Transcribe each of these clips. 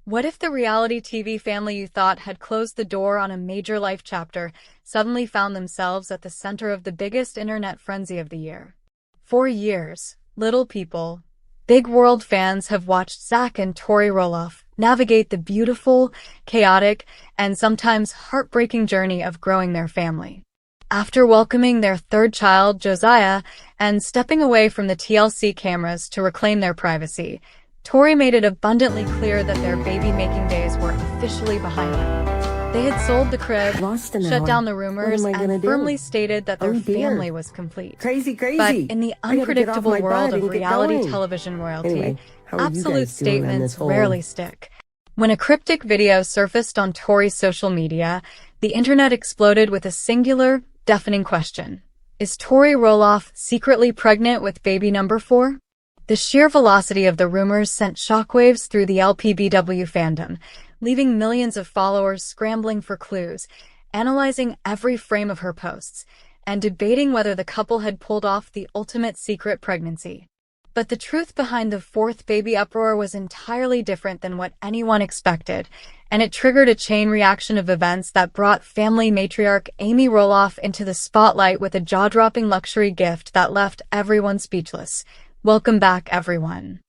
What if the reality TV family you thought had closed the door on a major life chapter suddenly found themselves at the center of the biggest internet frenzy of the year? For years, Little People, Big World fans have watched Zach and Tori Roloff navigate the beautiful, chaotic, and sometimes heartbreaking journey of growing their family. After welcoming their third child, Josiah, and stepping away from the TLC cameras to reclaim their privacy, Tori made it abundantly clear that their baby-making days were officially behind them. They had sold the crib, shut down the rumors, and firmly stated that their family was complete. Crazy. But in the unpredictable world of reality television royalty, Anyway, how are you absolute guys doing on statements this whole- rarely stick. When a cryptic video surfaced on Tori's social media, the internet exploded with a singular, deafening question. Is Tori Roloff secretly pregnant with baby number 4? The sheer velocity of the rumors sent shockwaves through the LPBW fandom, leaving millions of followers scrambling for clues, analyzing every frame of her posts, and debating whether the couple had pulled off the ultimate secret pregnancy. But the truth behind the fourth baby uproar was entirely different than what anyone expected, and it triggered a chain reaction of events that brought family matriarch Amy Roloff into the spotlight with a jaw-dropping luxury gift that left everyone speechless. Welcome back, everyone.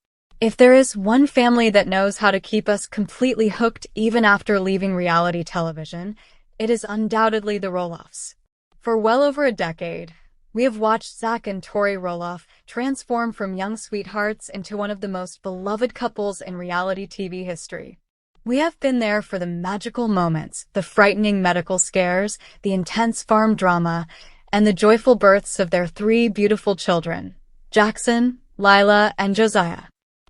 If there is one family that knows how to keep us completely hooked even after leaving reality television, it is undoubtedly the Roloffs. For well over a decade, we have watched Zach and Tori Roloff transform from young sweethearts into one of the most beloved couples in reality TV history. We have been there for the magical moments, the frightening medical scares, the intense farm drama, and the joyful births of their 3 beautiful children, Jackson, Lila, and Josiah.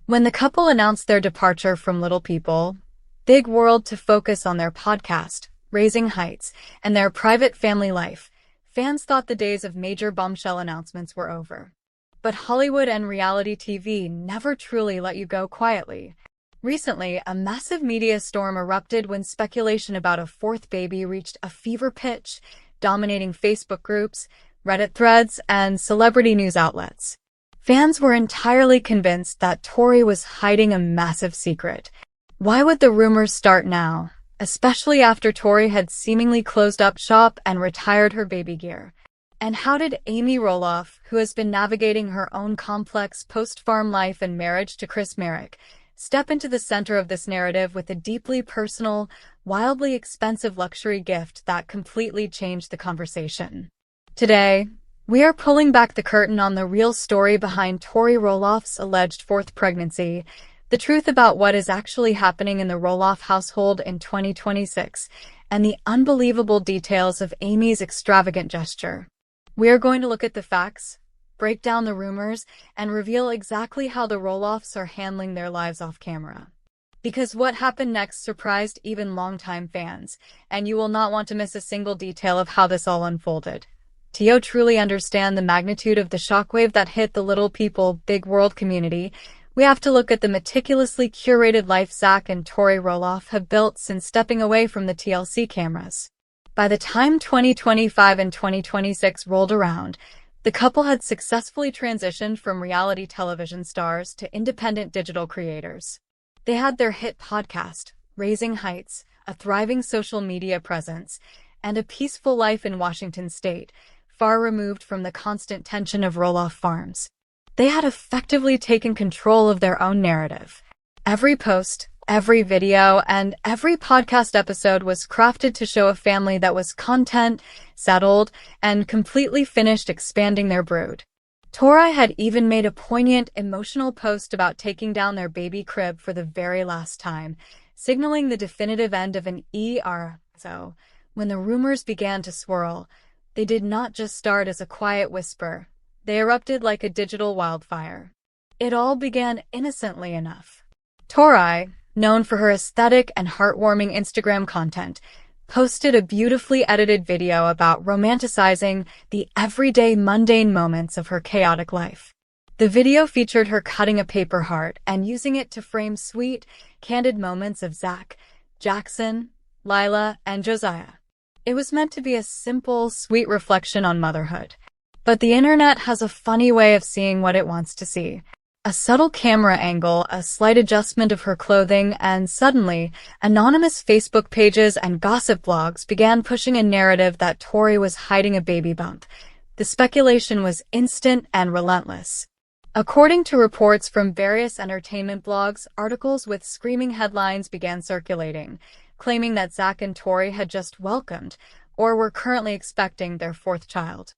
When the couple announced their departure from Little People, Big World to focus on their podcast, Raising Heights, and their private family life, fans thought the days of major bombshell announcements were over. But Hollywood and reality TV never truly let you go quietly. Recently, a massive media storm erupted when speculation about a 4th baby reached a fever pitch, dominating Facebook groups, Reddit threads, and celebrity news outlets. Fans were entirely convinced that Tori was hiding a massive secret. Why would the rumors start now, especially after Tori had seemingly closed up shop and retired her baby gear? And how did Amy Roloff, who has been navigating her own complex post-farm life and marriage to Chris Merrick, step into the center of this narrative with a deeply personal, wildly expensive luxury gift that completely changed the conversation? Today, we are pulling back the curtain on the real story behind Tori Roloff's alleged 4th pregnancy, the truth about what is actually happening in the Roloff household in 2026, and the unbelievable details of Amy's extravagant gesture. We are going to look at the facts, break down the rumors, and reveal exactly how the Roloffs are handling their lives off camera. Because what happened next surprised even longtime fans, and you will not want to miss a single detail of how this all unfolded. To truly understand the magnitude of the shockwave that hit the Little People, Big World community, we have to look at the meticulously curated life Zach and Tori Roloff have built since stepping away from the TLC cameras. By the time 2025 and 2026 rolled around, the couple had successfully transitioned from reality television stars to independent digital creators. They had their hit podcast, Raising Heights, a thriving social media presence, and a peaceful life in Washington state, far removed from the constant tension of Roloff farms. They had effectively taken control of their own narrative. Every post, every video, and every podcast episode was crafted to show a family that was content, settled, and completely finished expanding their brood. Tori had even made a poignant, emotional post about taking down their baby crib for the very last time, signaling the definitive end of an era. So, when the rumors began to swirl, they did not just start as a quiet whisper. They erupted like a digital wildfire. It all began innocently enough. Tori, known for her aesthetic and heartwarming Instagram content, posted a beautifully edited video about romanticizing the everyday mundane moments of her chaotic life. The video featured her cutting a paper heart and using it to frame sweet, candid moments of Zach, Jackson, Lila, and Josiah. It was meant to be a simple, sweet reflection on motherhood. But the internet has a funny way of seeing what it wants to see. A subtle camera angle, a slight adjustment of her clothing, and suddenly, anonymous Facebook pages and gossip blogs began pushing a narrative that Tori was hiding a baby bump. The speculation was instant and relentless. According to reports from various entertainment blogs, articles with screaming headlines began circulating, claiming that Zach and Tori had just welcomed, or were currently expecting, their fourth child.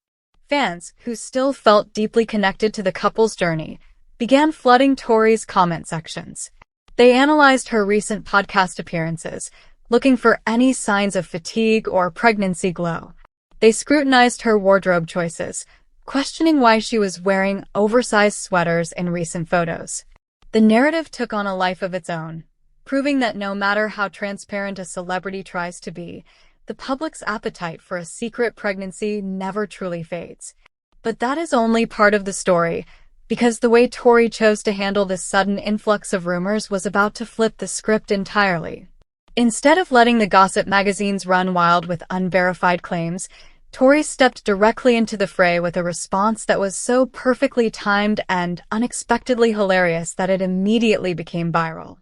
Fans, who still felt deeply connected to the couple's journey, began flooding Tori's comment sections. They analyzed her recent podcast appearances, looking for any signs of fatigue or pregnancy glow. They scrutinized her wardrobe choices, questioning why she was wearing oversized sweaters in recent photos. The narrative took on a life of its own, proving that no matter how transparent a celebrity tries to be, the public's appetite for a secret pregnancy never truly fades. But that is only part of the story, because the way Tori chose to handle this sudden influx of rumors was about to flip the script entirely. Instead of letting the gossip magazines run wild with unverified claims, Tori stepped directly into the fray with a response that was so perfectly timed and unexpectedly hilarious that it immediately became viral.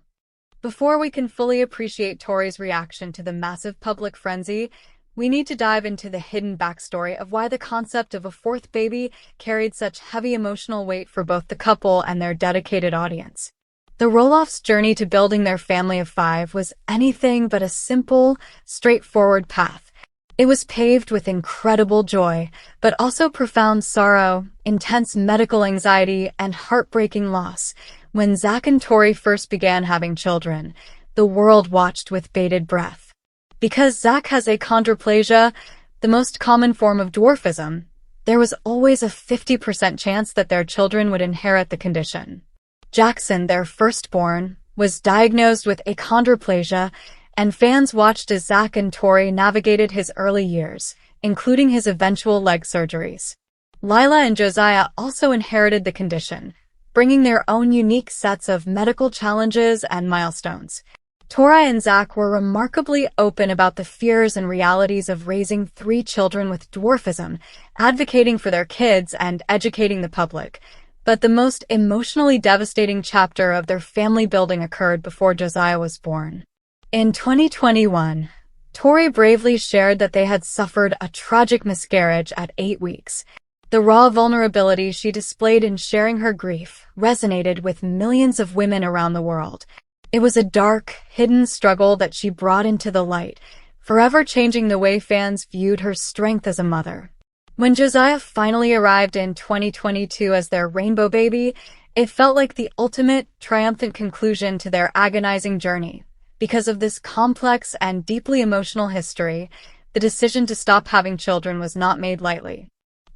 Before we can fully appreciate Tori's reaction to the massive public frenzy, we need to dive into the hidden backstory of why the concept of a fourth baby carried such heavy emotional weight for both the couple and their dedicated audience. The Roloffs' journey to building their family of 5 was anything but a simple, straightforward path. It was paved with incredible joy, but also profound sorrow, intense medical anxiety, and heartbreaking loss. When Zach and Tori first began having children, the world watched with bated breath. Because Zach has achondroplasia, the most common form of dwarfism, there was always a 50% chance that their children would inherit the condition. Jackson, their firstborn, was diagnosed with achondroplasia, and fans watched as Zach and Tori navigated his early years, including his eventual leg surgeries. Lila and Josiah also inherited the condition, bringing their own unique sets of medical challenges and milestones. Tori and Zach were remarkably open about the fears and realities of raising 3 children with dwarfism, advocating for their kids and educating the public. But the most emotionally devastating chapter of their family building occurred before Josiah was born. In 2021, Tori bravely shared that they had suffered a tragic miscarriage at 8 weeks. The raw vulnerability she displayed in sharing her grief resonated with millions of women around the world. It was a dark, hidden struggle that she brought into the light, forever changing the way fans viewed her strength as a mother. When Josiah finally arrived in 2022 as their rainbow baby, it felt like the ultimate, triumphant conclusion to their agonizing journey. Because of this complex and deeply emotional history, the decision to stop having children was not made lightly.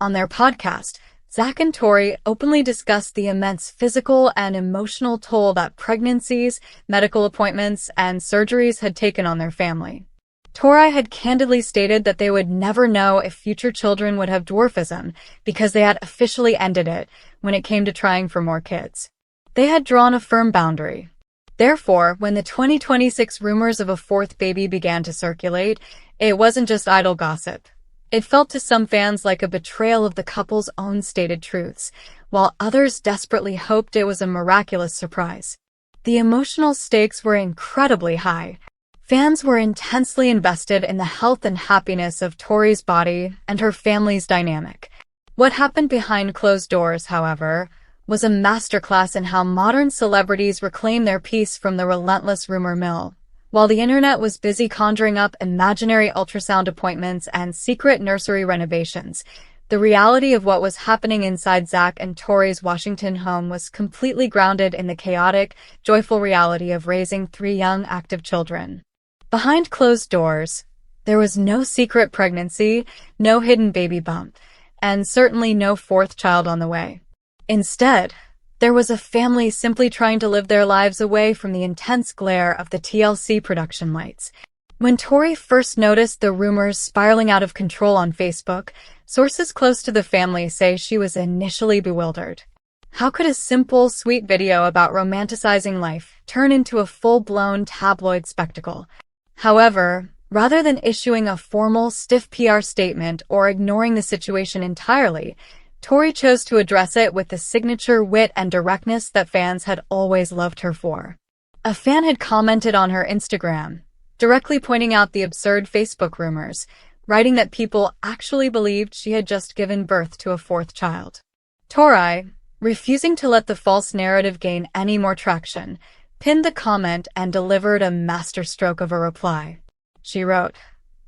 On their podcast, Zach and Tori openly discussed the immense physical and emotional toll that pregnancies, medical appointments, and surgeries had taken on their family. Tori had candidly stated that they would never know if future children would have dwarfism because they had officially ended it when it came to trying for more kids. They had drawn a firm boundary. Therefore, when the 2026 rumors of a fourth baby began to circulate, it wasn't just idle gossip. It felt to some fans like a betrayal of the couple's own stated truths, while others desperately hoped it was a miraculous surprise. The emotional stakes were incredibly high. Fans were intensely invested in the health and happiness of Tori's body and her family's dynamic. What happened behind closed doors, however, was a masterclass in how modern celebrities reclaim their peace from the relentless rumor mill. While the internet was busy conjuring up imaginary ultrasound appointments and secret nursery renovations, the reality of what was happening inside Zach and Tori's Washington home was completely grounded in the chaotic, joyful reality of raising 3 young, active children. Behind closed doors, there was no secret pregnancy, no hidden baby bump, and certainly no fourth child on the way. Instead, there was a family simply trying to live their lives away from the intense glare of the TLC production lights. When Tori first noticed the rumors spiraling out of control on Facebook, sources close to the family say she was initially bewildered. How could a simple, sweet video about romanticizing life turn into a full-blown tabloid spectacle? However, rather than issuing a formal, stiff PR statement or ignoring the situation entirely, Tori chose to address it with the signature wit and directness that fans had always loved her for. A fan had commented on her Instagram, directly pointing out the absurd Facebook rumors, writing that people actually believed she had just given birth to a fourth child. Tori, refusing to let the false narrative gain any more traction, pinned the comment and delivered a masterstroke of a reply. She wrote,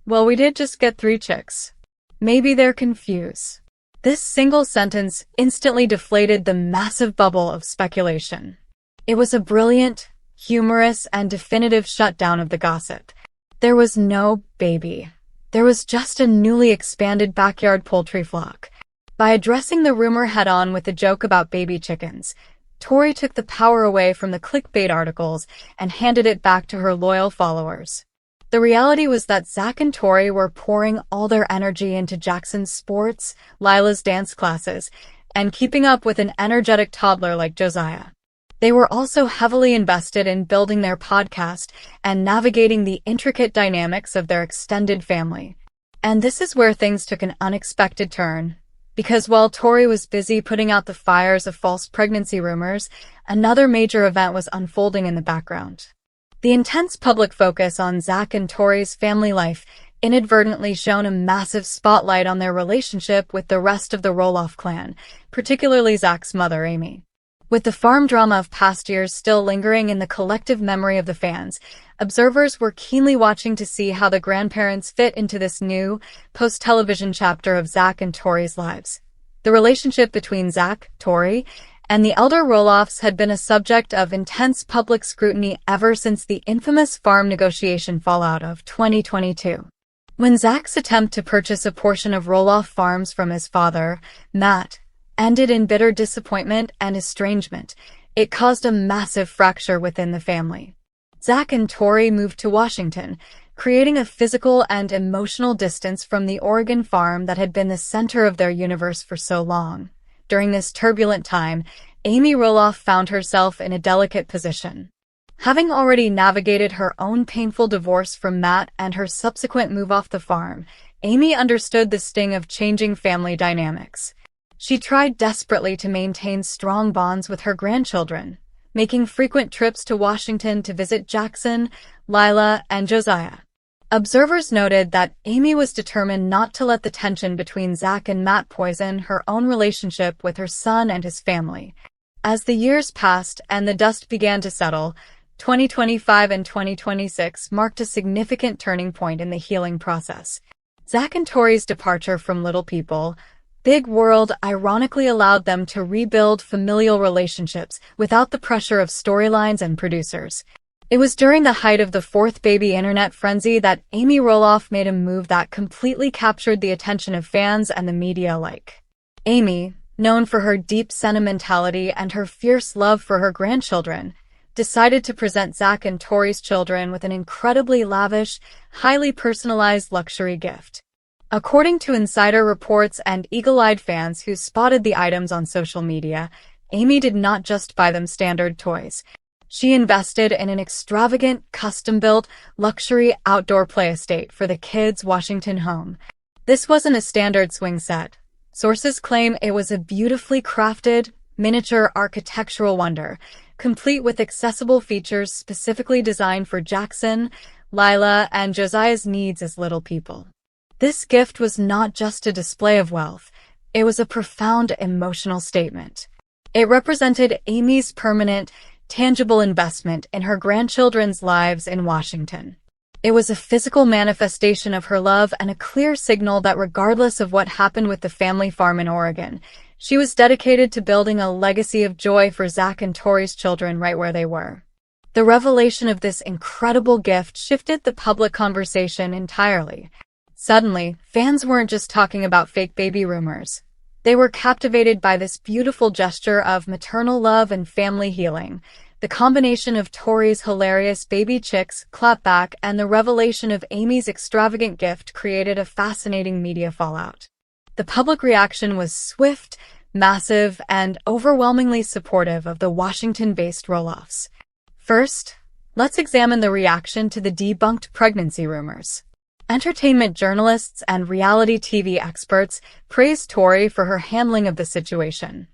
"Well, we did just get 3 chicks. Maybe they're confused." This single sentence instantly deflated the massive bubble of speculation. It was a brilliant, humorous, and definitive shutdown of the gossip. There was no baby. There was just a newly expanded backyard poultry flock. By addressing the rumor head-on with a joke about baby chickens, Tori took the power away from the clickbait articles and handed it back to her loyal followers. The reality was that Zach and Tori were pouring all their energy into Jackson's sports, Lila's dance classes, and keeping up with an energetic toddler like Josiah. They were also heavily invested in building their podcast and navigating the intricate dynamics of their extended family. And this is where things took an unexpected turn, because while Tori was busy putting out the fires of false pregnancy rumors, another major event was unfolding in the background. The intense public focus on Zach and Tori's family life inadvertently shone a massive spotlight on their relationship with the rest of the Roloff clan, particularly Zach's mother, Amy. With the farm drama of past years still lingering in the collective memory of the fans, observers were keenly watching to see how the grandparents fit into this new, post-television chapter of Zach and Tori's lives. The relationship between Zach, Tori, and the elder Roloffs had been a subject of intense public scrutiny ever since the infamous farm negotiation fallout of 2022. When Zach's attempt to purchase a portion of Roloff Farms from his father, Matt, ended in bitter disappointment and estrangement, it caused a massive fracture within the family. Zach and Tori moved to Washington, creating a physical and emotional distance from the Oregon farm that had been the center of their universe for so long. During this turbulent time, Amy Roloff found herself in a delicate position. Having already navigated her own painful divorce from Matt and her subsequent move off the farm, Amy understood the sting of changing family dynamics. She tried desperately to maintain strong bonds with her grandchildren, making frequent trips to Washington to visit Jackson, Lila, and Josiah. Observers noted that Amy was determined not to let the tension between Zach and Matt poison her own relationship with her son and his family. As the years passed and the dust began to settle, 2025 and 2026 marked a significant turning point in the healing process. Zach and Tori's departure from Little People, Big World ironically allowed them to rebuild familial relationships without the pressure of storylines and producers. It was during the height of the fourth baby internet frenzy that Amy Roloff made a move that completely captured the attention of fans and the media alike. Amy, known for her deep sentimentality and her fierce love for her grandchildren, decided to present Zach and Tori's children with an incredibly lavish, highly personalized luxury gift. According to insider reports and eagle-eyed fans who spotted the items on social media, Amy did not just buy them standard toys. She invested in an extravagant, custom-built, luxury outdoor play estate for the kids' Washington home. This wasn't a standard swing set. Sources claim it was a beautifully crafted, miniature architectural wonder, complete with accessible features specifically designed for Jackson, Lila, and Josiah's needs as little people. This gift was not just a display of wealth, it was a profound emotional statement. It represented Amy's permanent, tangible investment in her grandchildren's lives in Washington. It was a physical manifestation of her love and a clear signal that regardless of what happened with the family farm in Oregon, she was dedicated to building a legacy of joy for Zach and Tori's children right where they were. The revelation of this incredible gift shifted the public conversation entirely. Suddenly, fans weren't just talking about fake baby rumors. They were captivated by this beautiful gesture of maternal love and family healing. The combination of Tori's hilarious baby chicks clapback and the revelation of Amy's extravagant gift created a fascinating media fallout. The public reaction was swift, massive, and overwhelmingly supportive of the Washington-based Roloffs. First, let's examine the reaction to the debunked pregnancy rumors. Entertainment journalists and reality TV experts praise Tori for her handling of the situation.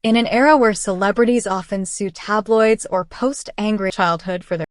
In an era where celebrities often sue tabloids or post angry childhood for their